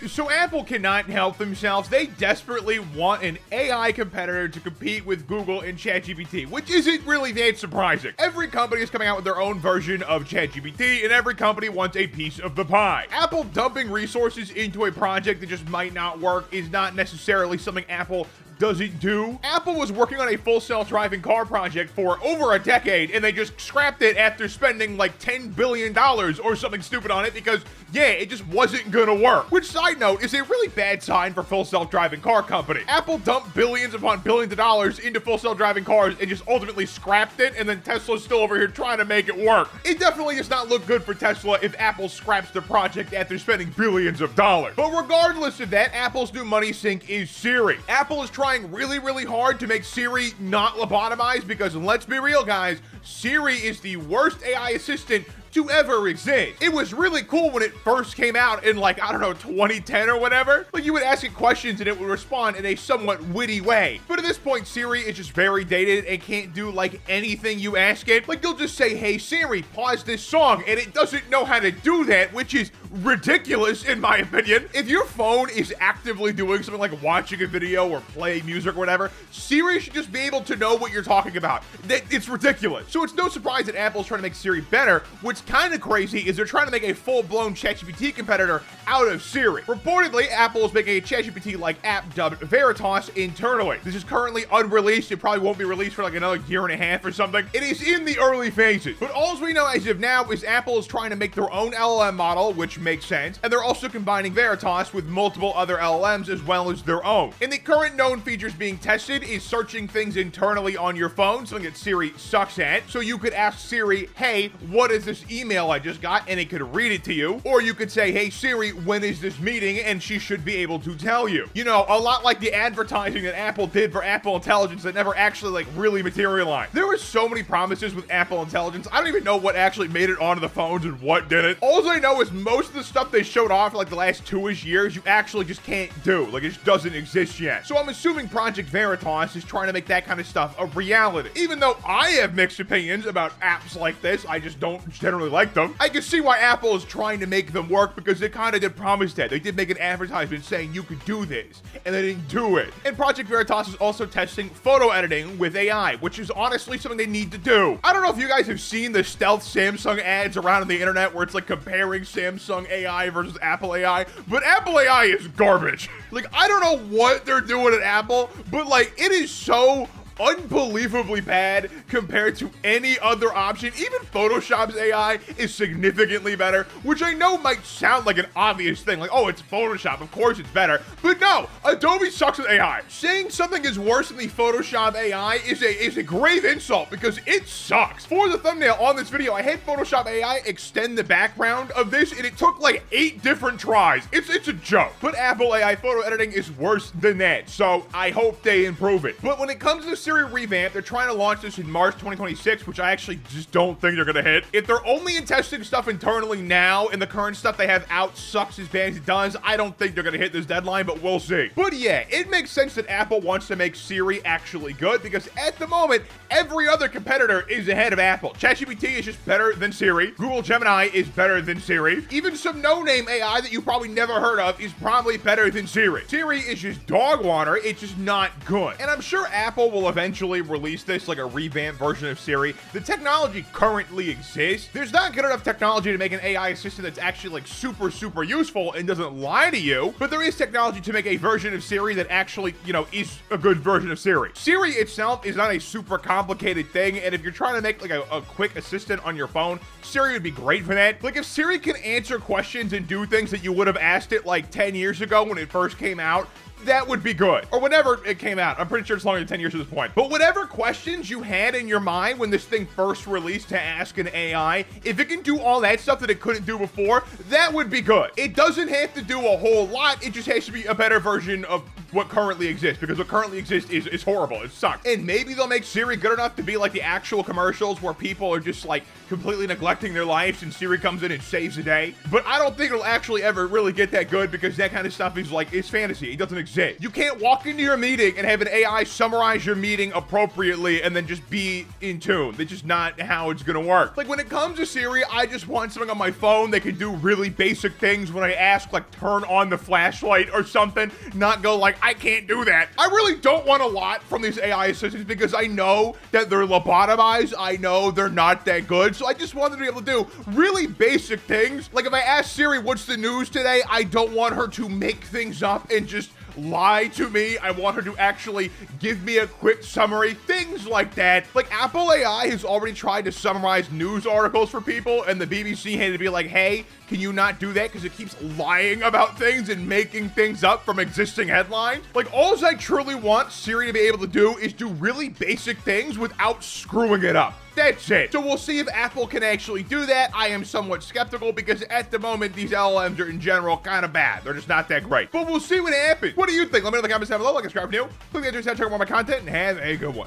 So Apple cannot help themselves. They desperately want an AI competitor to compete with Google and ChatGPT, which isn't really that surprising. Every company is coming out with their own version of ChatGPT, and every company wants a piece of the pie. Apple dumping resources into a project that just might not work is not necessarily something Apple doesn't do. Apple was working on a full self-driving car project for over a decade, and they just scrapped it after spending like $10 billion or something stupid on it because, yeah, it just wasn't gonna work. Which, side note, is a really bad sign for full self-driving car company. Apple dumped billions upon billions of dollars into full self-driving cars and just ultimately scrapped it, and then Tesla's still over here trying to make it work. It definitely does not look good for Tesla if Apple scraps the project after spending billions of dollars. But regardless of that, Apple's new money sink is Siri. Apple is trying really hard to make Siri not lobotomized because, let's be real guys, Siri is the worst AI assistant to ever exist. It was really cool when it first came out in like, I don't know, 2010 or whatever. Like you would ask it questions and it would respond in a somewhat witty way. But at this point, Siri is just very dated and can't do like anything you ask it. Like you'll just say, hey Siri, pause this song, and it doesn't know how to do that, which is ridiculous in my opinion. If your phone is actively doing something like watching a video or play music or whatever, Siri should just be able to know what you're talking about. It's ridiculous. So it's no surprise that Apple's trying to make Siri better. What's kind of crazy is they're trying to make a full-blown ChatGPT competitor out of Siri. Reportedly, Apple is making a ChatGPT-like app dubbed Veritas internally. This is currently unreleased. It probably won't be released for like another year and a half or something. It is in the early phases. But all we know as of now is Apple is trying to make their own LLM model, which makes sense, and they're also combining Veritas with multiple other LLMs as well as their own. And the current known features being tested is searching things internally on your phone, something that Siri sucks at. So you could ask Siri, hey, what is this email I just got? And it could read it to you. Or you could say, hey Siri, when is this meeting? And she should be able to tell you. You know, a lot like the advertising that Apple did for Apple Intelligence that never actually like really materialized. There were so many promises with Apple Intelligence. I don't even know what actually made it onto the phones and what didn't. All I know is most of the stuff they showed off for like the last 2-ish years, you actually just can't do. Like it just doesn't exist yet. So I'm assuming Project Veritas is trying to make that kind of stuff a reality. Even though I have mixed opinions about apps like this, I just don't generally like them. I can see why Apple is trying to make them work because they kind of did promise that. They did make an advertisement saying you could do this, and they didn't do it. And Project Veritas is also testing photo editing with AI, which is honestly something they need to do. I don't know if you guys have seen the stealth Samsung ads around on the internet where it's like comparing Samsung AI versus Apple AI, but Apple AI is garbage. Like, I don't know what they're doing at Apple, but like, it is so unbelievably bad compared to any other option. Even Photoshop's AI is significantly better, which I know might sound like an obvious thing, like, oh, it's Photoshop, of course it's better. But no, Adobe sucks at AI. Saying something is worse than the Photoshop AI is a grave insult because it sucks. For the thumbnail on this video, I had Photoshop AI extend the background of this, and it took like 8 different tries. It's a joke. But Apple AI photo editing is worse than that, so I hope they improve it. But when it comes to Siri revamp, they're trying to launch this in March 2026, which I actually just don't think they're gonna hit. If they're only testing stuff internally now and the current stuff they have out sucks as bad as it does, I don't think they're gonna hit this deadline, but we'll see. But yeah, it makes sense that Apple wants to make Siri actually good because at the moment, every other competitor is ahead of Apple. ChatGPT is just better than Siri. Google Gemini is better than Siri. Even some no-name AI that you probably never heard of is probably better than Siri. Siri is just dog water. It's just not good. And I'm sure Apple will eventually release this like a revamped version of Siri. The technology currently exists. There's not good enough technology to make an AI assistant that's actually like super useful and doesn't lie to you, but there is technology to make a version of Siri that actually, you know, is a good version of Siri. Siri itself is not a super complicated thing, and if you're trying to make like a quick assistant on your phone, Siri would be great for that. Like if Siri can answer questions and do things that you would have asked it like 10 years ago when it first came out, that would be good. Or whenever it came out. I'm pretty sure it's longer than 10 years at this point. But whatever questions you had in your mind when this thing first released to ask an AI, if it can do all that stuff that it couldn't do before, that would be good. It doesn't have to do a whole lot. It just has to be a better version of what currently exists, because what currently exists is horrible. It sucks. And maybe they'll make Siri good enough to be like the actual commercials where people are just like completely neglecting their lives and Siri comes in and saves the day. But I don't think it'll actually ever really get that good, because that kind of stuff is like, it's fantasy. It doesn't exist. You can't walk into your meeting and have an AI summarize your meeting appropriately and then just be in tune. That's just not how it's gonna work. Like when it comes to Siri, I just want something on my phone that can do really basic things when I ask, like turn on the flashlight or something, not go like, I can't do that. I really don't want a lot from these AI assistants because I know that they're lobotomized. I know they're not that good. So I just want them to be able to do really basic things. Like if I ask Siri, what's the news today? I don't want her to make things up and just lie to me. I want her to actually give me a quick summary, things like that. Like Apple AI has already tried to summarize news articles for people, and the BBC had to be like, hey, can you not do that? Because it keeps lying about things and making things up from existing headlines. Like, all I truly want Siri to be able to do is do really basic things without screwing it up. That's it. So we'll see if Apple can actually do that. I am somewhat skeptical because at the moment, these LLMs are in general kind of bad. They're just not that great. But we'll see what happens. What do you think? Let me know in the comments down below. Like and subscribe if you're new. Click the enter tab, check out more of my content, and have a good one.